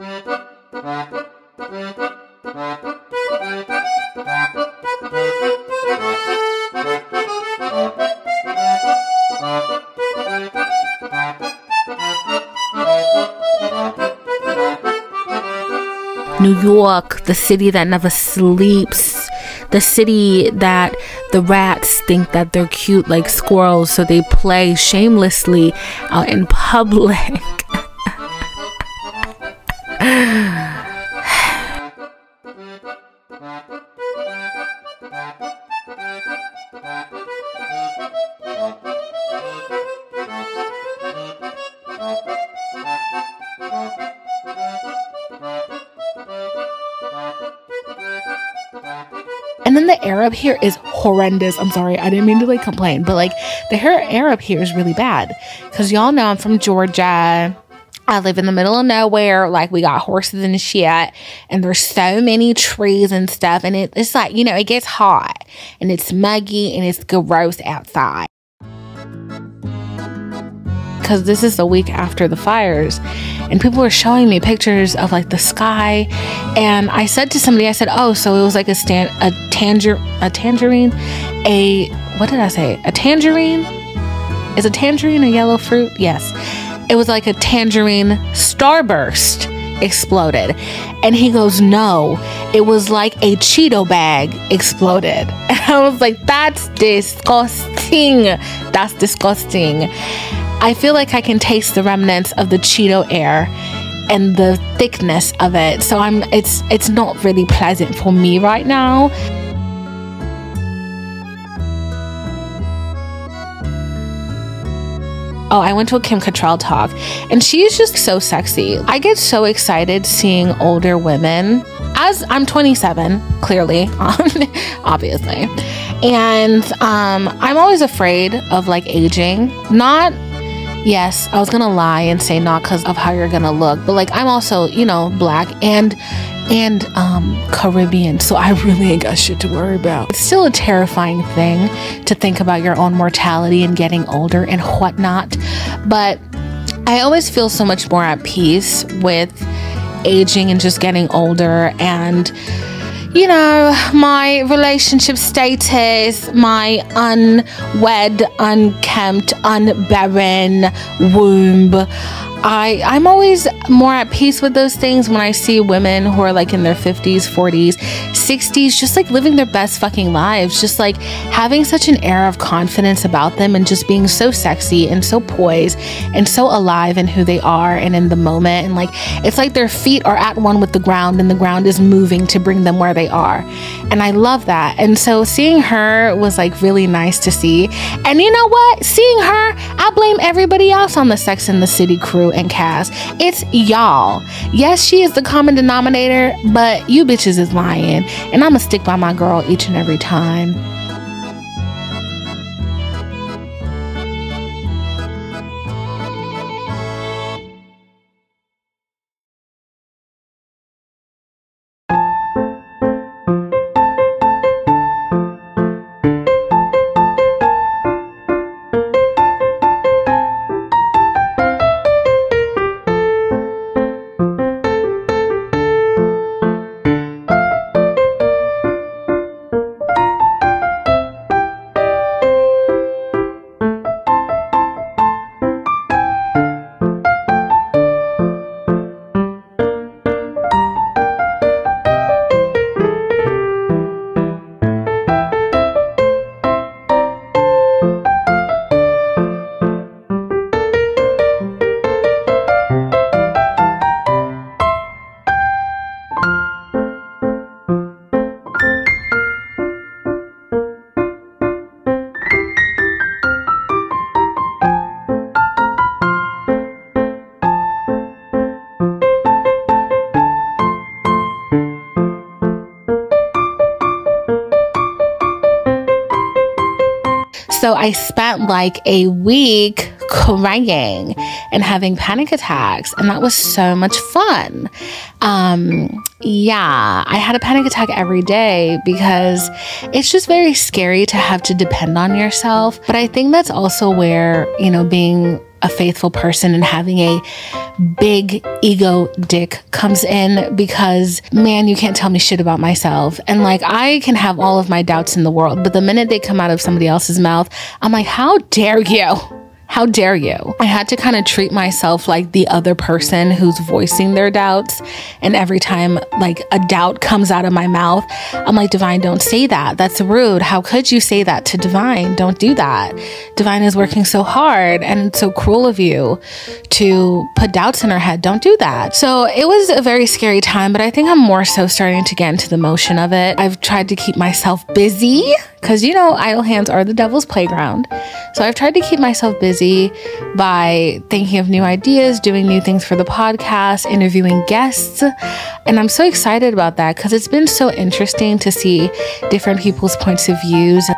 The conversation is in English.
New York, the city that never sleeps, the city that the rats think that they're cute like squirrels, so they play shamelessly out in public. And then the air up here is horrendous. I'm sorry, I didn't mean to like complain, but like the air up here is really bad because y'all know I'm from Georgia. I live in the middle of nowhere. Like, we got horses and shit, and there's so many trees and stuff, and it's like, you know, it gets hot and it's muggy and it's gross outside. Because this is the week after the fires, and people were showing me pictures of like the sky, and I said to somebody, I said, oh, so it was like a tangerine, what did I say? A tangerine? Is a tangerine a yellow fruit? Yes. It was like a tangerine starburst exploded. And he goes, no, it was like a Cheeto bag exploded. And I was like, that's disgusting. That's disgusting. I feel like I can taste the remnants of the Cheeto air and the thickness of it. So it's not really pleasant for me right now. Oh, I went to a Kim Cattrall talk, and she is just so sexy. I get so excited seeing older women, as I'm 27, clearly, obviously. And I'm always afraid of like aging. Not, yes, I was gonna lie and say not because of how you're gonna look, but like I'm also, you know, black and Caribbean, so I really ain't got shit to worry about. It's still a terrifying thing to think about your own mortality and getting older and whatnot, but I always feel so much more at peace with aging and just getting older, and you know, my relationship status, my unwed, unkempt, unbarren womb. I'm always more at peace with those things when I see women who are like in their 50s, 40s, 60s, just like living their best fucking lives, just like having such an air of confidence about them and just being so sexy and so poised and so alive in who they are and in the moment. And like, it's like their feet are at one with the ground and the ground is moving to bring them where they are. And I love that. And so seeing her was like really nice to see. And you know what? Seeing her, I blame everybody else on the Sex and the City crew and cast. It's y'all. Yes, she is the common denominator, but you bitches is lying, and I'ma stick by my girl each and every time. So I spent like a week crying and having panic attacks, and that was so much fun. Yeah, I had a panic attack every day because it's just very scary to have to depend on yourself. But I think that's also where, you know, being a faithful person and having a big ego dick comes in, because man, you can't tell me shit about myself. And like, I can have all of my doubts in the world, but the minute they come out of somebody else's mouth, I'm like, how dare you? How dare you? I had to kind of treat myself like the other person who's voicing their doubts. And every time like a doubt comes out of my mouth, I'm like, Divine, don't say that. That's rude. How could you say that to Divine? Don't do that. Divine is working so hard, and it's so cruel of you to put doubts in her head. Don't do that. So it was a very scary time, but I think I'm more so starting to get into the motion of it. I've tried to keep myself busy because, you know, idle hands are the devil's playground. So I've tried to keep myself busy by thinking of new ideas, doing new things for the podcast, interviewing guests. And I'm so excited about that because it's been so interesting to see different people's points of views.